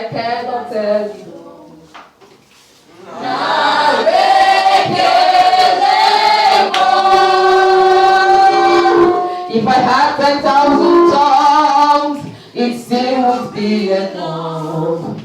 cannot tell you. If I had 10,000 tongues, it still would be enough.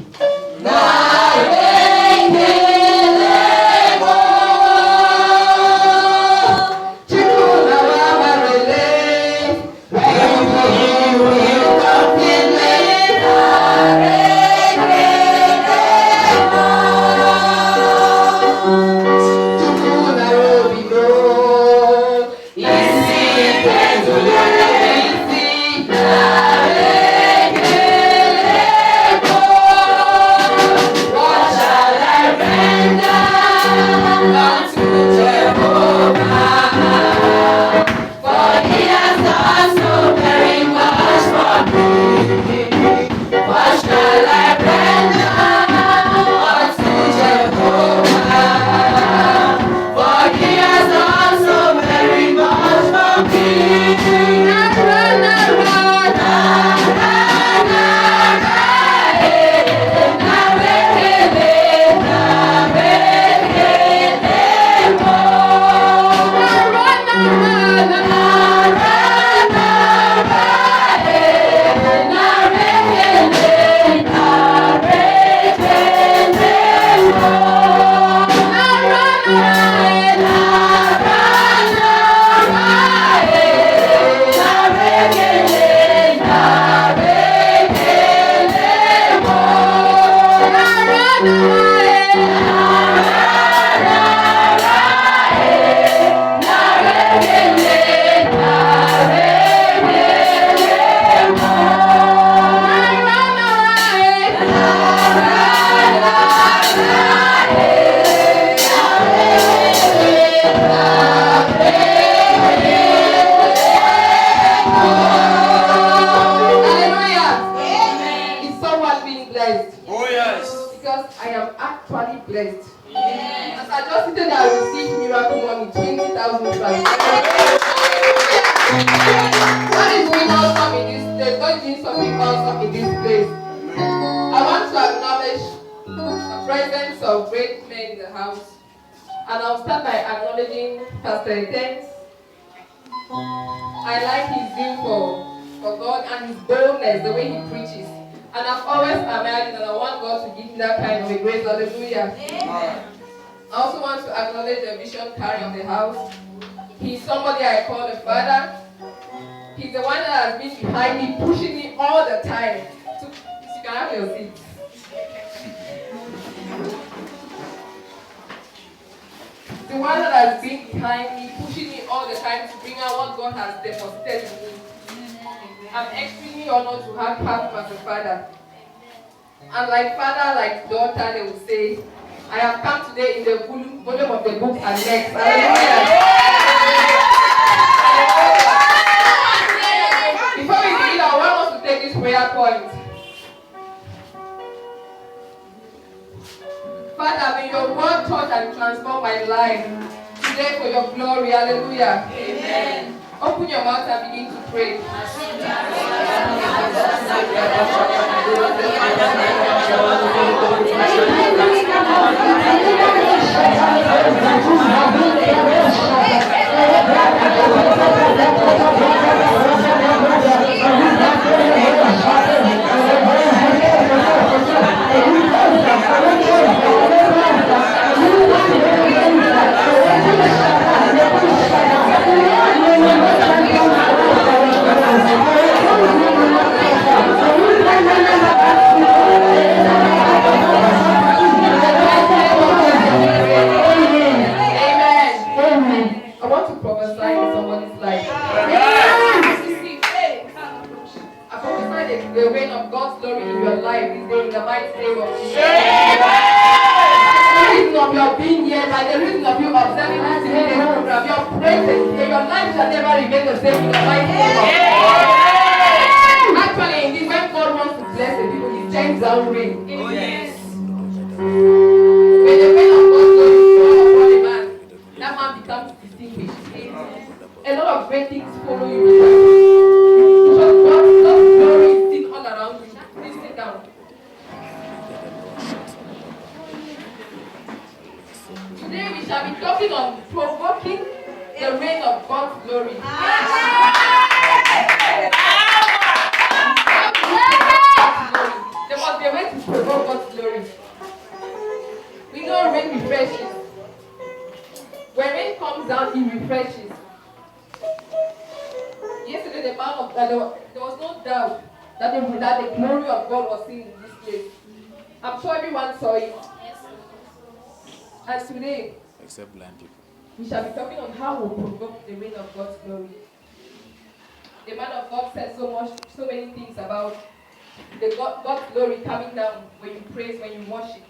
shall be talking on provoking the reign of God's glory. There must be a way to provoke God's glory. We know rain refreshes. When rain comes down, it refreshes. Yesterday, there was no doubt that the glory of God was seen in this place. I'm sure everyone saw it. And today, except blind people, we shall be talking on how we provoke the reign of God's glory. The man of God said so many things about God's glory coming down when you praise, when you worship,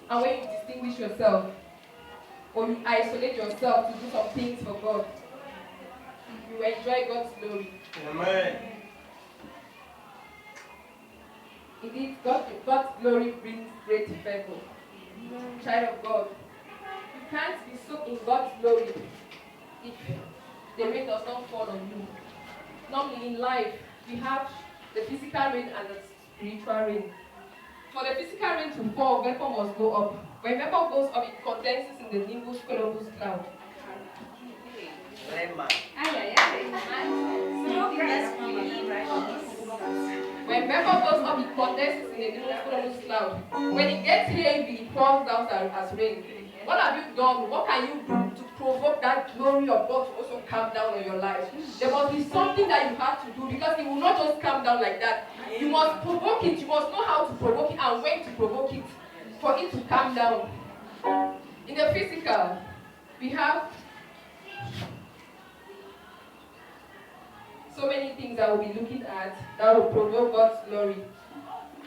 and when you distinguish yourself, or you isolate yourself to do some things for God. You enjoy God's glory. Amen. Indeed, God's glory brings great favor. Child of God, you can't be soaked in God's glory if the rain does not fall on you. Normally in life, we have the physical rain and the spiritual rain. For the physical rain to fall, vapor must go up. When vapor goes up, it condenses in the nimbus cumulus cloud. When vapor goes up, it condenses in the nimbus cumulus cloud. When it gets heavy, it falls down as rain. What have you done? What can you do to provoke that glory of God to also come down on your life? There must be something that you have to do, because it will not just come down like that. You must provoke it. You must know how to provoke it and when to provoke it for it to come down. In the physical, we have so many things that we'll be looking at that will provoke God's glory.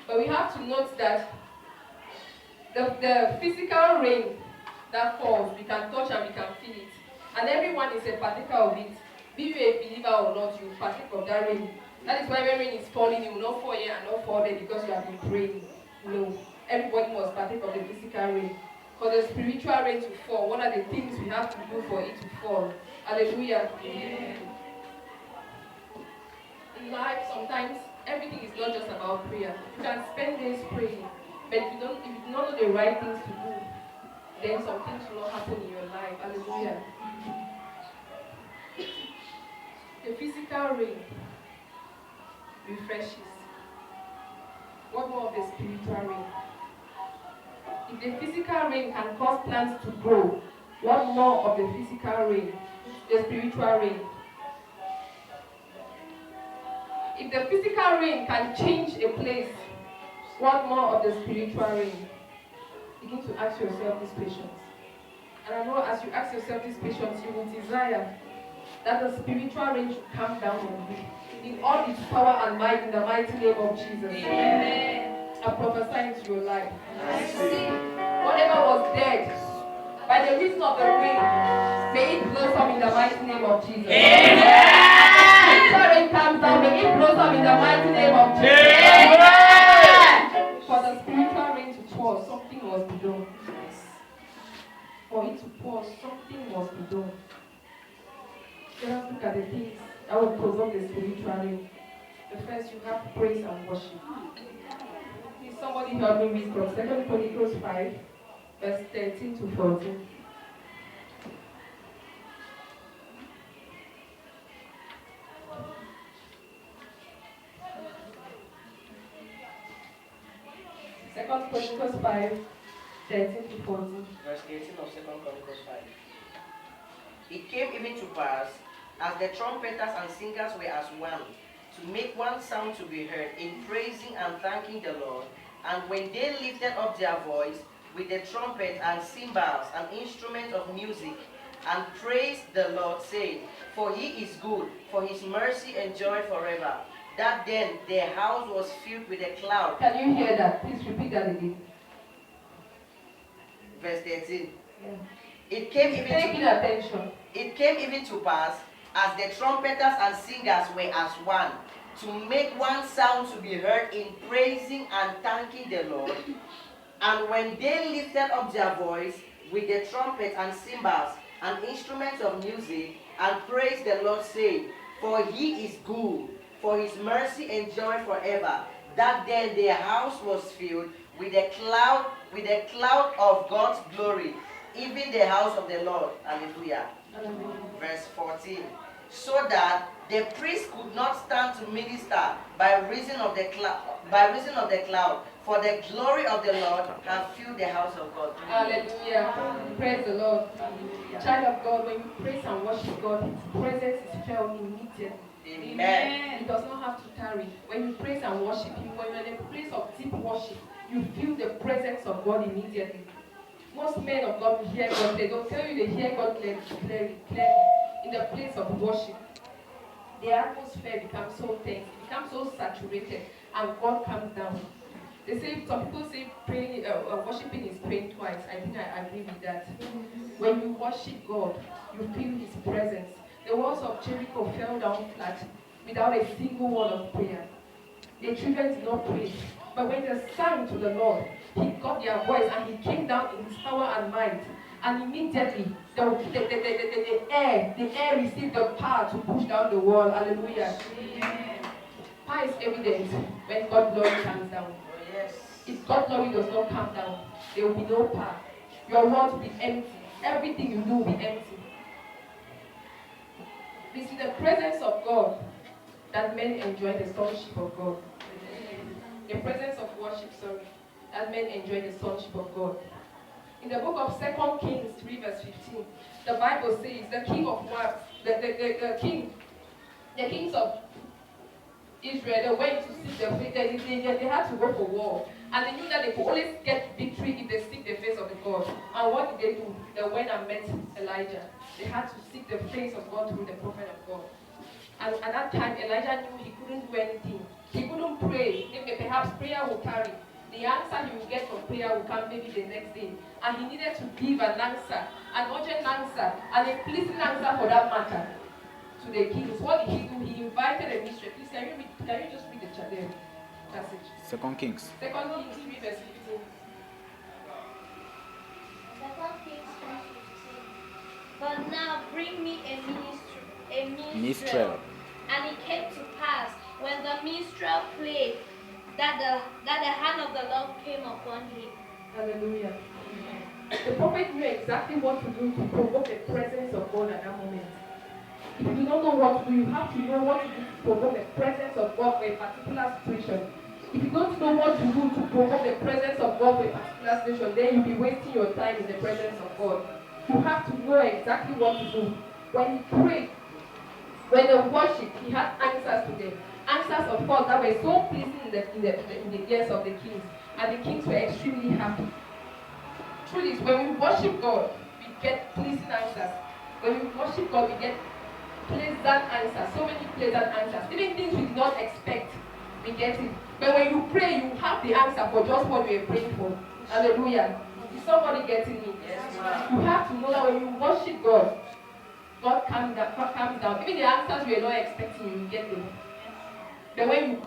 But we have to note that the physical rain that falls, we can touch and we can feel it. And everyone is a partaker of it. Be you a believer or not, you partake of that rain. That is why when rain is falling, you will not fall here and not fall there because you have been praying. No. Everybody must partake of the physical rain. For the spiritual rain to fall, what are the things we have to do for it to fall? Hallelujah. Amen. In life, sometimes everything is not just about prayer. You can spend days praying, but if you do not know the right things to do, then some things will not happen in your life. Hallelujah. The physical rain refreshes. What more of the spiritual rain? If the physical rain can cause plants to grow, what more of the physical rain? The spiritual rain. If the physical rain can change a place, what more of the spiritual rain? Begin to ask yourself these questions. And I know as you ask yourself these questions, you will desire that the spiritual rain should come down on you in all its power and might, in the mighty name of Jesus. Amen. I prophesy into your life. Whatever was dead, by the reason of the rain, may it blossom in the mighty name of Jesus. Amen. If the rain comes down, may it blossom in the mighty name of Jesus. Amen. For the spiritual rain to pour, something must be done. For it to pour, something must be done. Let us look at the things that will provoke the spiritual rain. The first, you have praise and worship. Please, somebody help me read from 2 Chronicles 5, verse 13 to 14. Second Chronicles 5, 13 to 14. Verse 18 of 2 Chronicles 5. It came even to pass, as the trumpeters and singers were as one, to make one sound to be heard in praising and thanking the Lord. And when they lifted up their voice with the trumpet and cymbals and instruments of music, and praised the Lord, saying, For he is good, for his mercy endureth forever. That then their house was filled with a cloud. Can you hear that? Please repeat that again. Verse 13. Yeah. It came even to pass, as the trumpeters and singers were as one, to make one sound to be heard in praising and thanking the Lord. And when they lifted up their voice with the trumpet and cymbals and instruments of music, and praised the Lord, saying, For he is good, for his mercy endureth forever. That then their house was filled with a cloud of God's glory. even the house of the Lord. Hallelujah. Verse 14. So that the priest could not stand to minister by reason of the cloud, for the glory of the Lord had filled the house of God. Hallelujah. Praise the Lord. Child of God, when you praise and worship God, His presence is felt immediately. Amen. It does not have to tarry. When you praise and worship Him, when you're in a place of deep worship, you feel the presence of God immediately. Most men of God hear God. They don't tell you they hear God clearly in the place of worship. The atmosphere becomes so tense, it becomes so saturated, and God comes down. They say, some people say praying, worshiping is praying twice. I think I agree with that. When you worship God, you feel His presence. The walls of Jericho fell down flat without a single word of prayer. The children did not pray. But when they sang to the Lord, He got their voice and He came down in His power and might. And immediately, the air received the power to push down the wall. Hallelujah. Power is evident when God's glory comes down. If God's glory does not come down, there will be no power. Your world will be empty. Everything you do will be empty. This is the presence of God that men enjoy the sonship of God. The presence of worship, that men enjoy the sonship of God. In the book of 2 Kings 3 verse 15, the Bible says the king of Moab, the kings of Israel, they went to seek they had to go for war. And they knew that they could always get victory if they seek the face of the God. And what did they do? They went and met Elijah. They had to seek the face of God through the prophet of God. And at that time, Elijah knew he couldn't do anything. He couldn't pray. Maybe perhaps prayer will carry. The answer he will get from prayer will come maybe the next day. And he needed to give an answer, an urgent answer, and a pleasing answer for that matter to the king. So what did he do? He invited a mystery. Please, can you just read the passage? 2 Kings. 2 Kings 3 verse 15. 2 Kings 3:15. But now bring me a minstrel. And it came to pass, when the minstrel played, that the hand of the Lord came upon him. Hallelujah. The prophet knew exactly what to do to provoke the presence of God at that moment. If you don't know what to do, you have to know what to do to provoke the presence of God for a particular situation. If you don't know what to do to provoke the presence of God for a particular situation, then you'll be wasting your time in the presence of God. You have to know exactly what to do. When he prayed, when they worshiped, he had answers to them. Answers, of course, that were so pleasing in the ears of the kings. And the kings were extremely happy. Truly, when we worship God, we get pleasing answers. When we worship God, we get pleasant answers. So many pleasant answers. Even things we did not expect, we get it. But when you pray, you have the answer for just what you are praying for. Hallelujah. Is somebody getting it? Yes, You have to know that when you worship God, God comes down. Even the answers you are not expecting, you will get them. But when you